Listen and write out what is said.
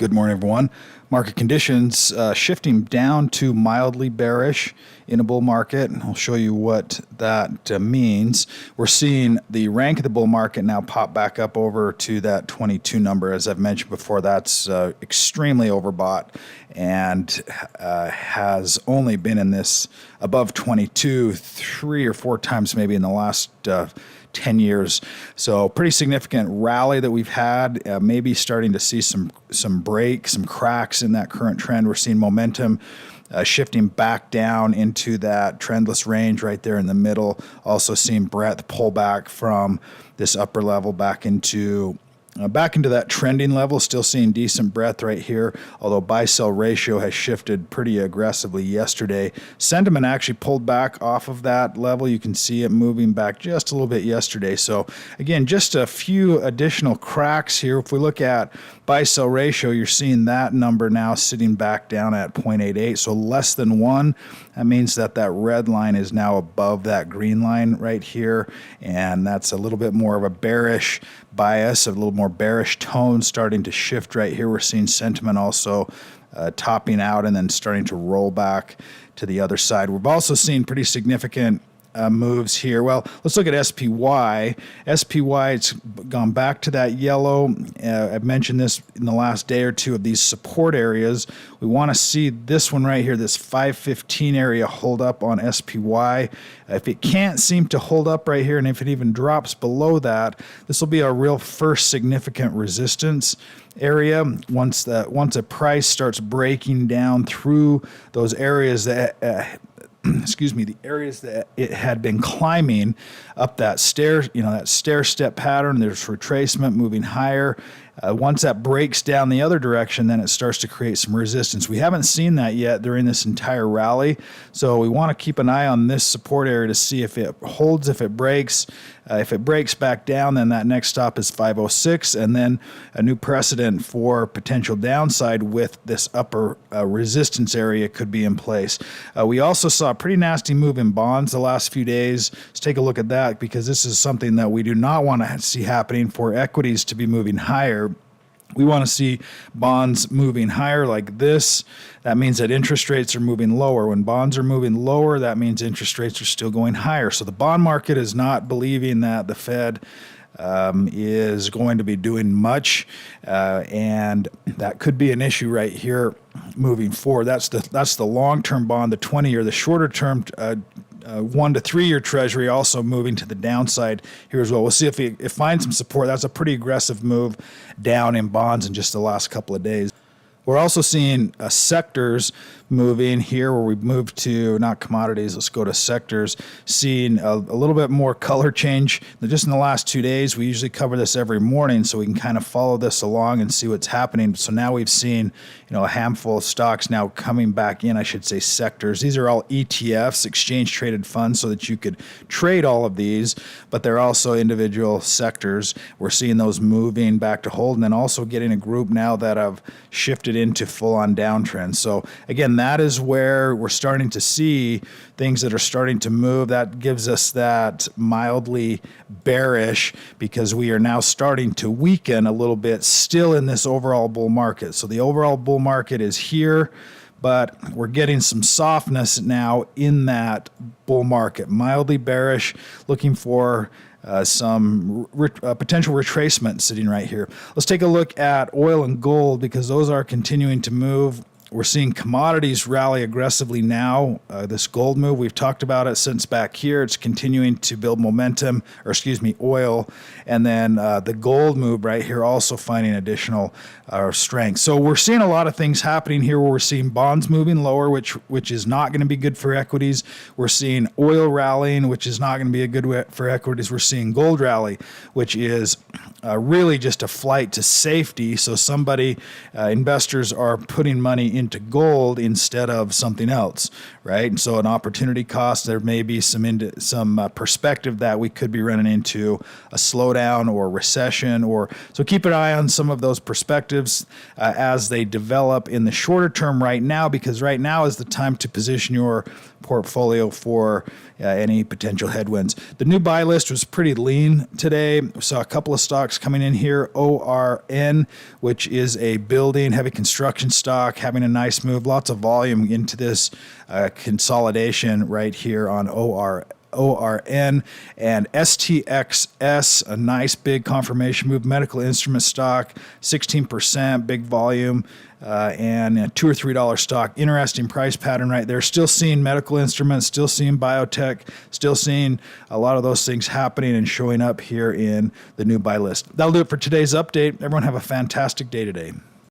Good morning, everyone. Market conditions shifting down to mildly bearish in a bull market. I'll show you what that means. We're seeing the rank of the bull market now pop back up over to that 22 number. As I've mentioned before, that's extremely overbought and has only been in this above 22 3 or 4 times maybe in the last 10 years. So pretty significant rally that we've had, maybe starting to see some break, some cracks in that current trend. We're seeing momentum shifting back down into that trendless range right there in the middle. Also seeing breadth pull back from this upper level back into that trending level. Still seeing decent breadth right here, although buy-sell ratio has shifted pretty aggressively yesterday. Sentiment actually pulled back off of that level. You can see it moving back just a little bit yesterday. So again, just a few additional cracks here. If we look at buy-sell ratio, you're seeing that number now sitting back down at 0.88, so less than 1. That means that red line is now above that green line right here, and that's a little bit more of a bearish bias, a little more bearish tone starting to shift right here. We're seeing sentiment also topping out and then starting to roll back to the other side. We've also seen pretty significant moves here. Well, let's look at SPY. SPY, it's gone back to that yellow. I've mentioned this in the last day or two of these support areas. We want to see this one right here, this 515 area, hold up on SPY. If it can't seem to hold up right here, and if it even drops below that, this will be a real first significant resistance area. Once a price starts breaking down through those areas that the areas that it had been climbing up that stair step pattern, there's retracement moving higher. Once that breaks down the other direction, then it starts to create some resistance. We haven't seen that yet during this entire rally, so we want to keep an eye on this support area to see if it holds, if it breaks. If it breaks back down, then that next stop is 506, and then a new precedent for potential downside with this upper resistance area could be in place. We also saw a pretty nasty move in bonds the last few days. Let's take a look at that, because this is something that we do not want to see happening. For equities to be moving higher, we want to see bonds moving higher like this. That means that interest rates are moving lower. When bonds are moving lower, that means interest rates are still going higher. So the bond market is not believing that the Fed is going to be doing much, and that could be an issue right here moving forward. That's the long-term bond, the 20-year. The shorter-term 1 to 3 year Treasury also moving to the downside here as well. We'll see if it finds some support. That's a pretty aggressive move down in bonds in just the last couple of days. We're also seeing sectors moving here, where we've moved to not commodities. Let's go to sectors. Seeing a little bit more color change just in the last 2 days. We usually cover this every morning, so we can kind of follow this along and see what's happening. So now we've seen a handful of stocks now coming back in. I should say sectors. These are all ETFs, exchange traded funds, so that you could trade all of these, but they're also individual sectors. We're seeing those moving back to hold, and then also getting a group now that have shifted into full-on downtrend. So again, that is where we're starting to see things that are starting to move. That gives us that mildly bearish, because we are now starting to weaken a little bit still in this overall bull market. So the overall bull market is here, but we're getting some softness now in that bull market. Mildly bearish, looking for some potential retracement sitting right here. Let's take a look at oil and gold, because those are continuing to move. We're seeing commodities rally aggressively now. This gold move, we've talked about it since back here. It's continuing to build momentum, oil. And then the gold move right here also finding additional strength. So we're seeing a lot of things happening here, where we're seeing bonds moving lower, which is not going to be good for equities. We're seeing oil rallying, which is not going to be a good for equities. We're seeing gold rally, which is really just a flight to safety. So investors are putting money into gold instead of something else, right? And so an opportunity cost, there may be some perspective that we could be running into a slowdown or recession, so keep an eye on some of those perspectives as they develop in the shorter term right now, because right now is the time to position your portfolio for any potential headwinds. The new buy list was pretty lean today. We saw a couple of stocks stocks coming in here. ORN, which is a building, heavy construction stock, having a nice move. Lots of volume into this consolidation right here on ORN, and STXS, a nice big confirmation move. Medical instrument stock, 16%, big volume, and a $2 or $3 stock. Interesting price pattern right there. Still seeing medical instruments, still seeing biotech, still seeing a lot of those things happening and showing up here in the new buy list. That'll do it for today's update. Everyone have a fantastic day today.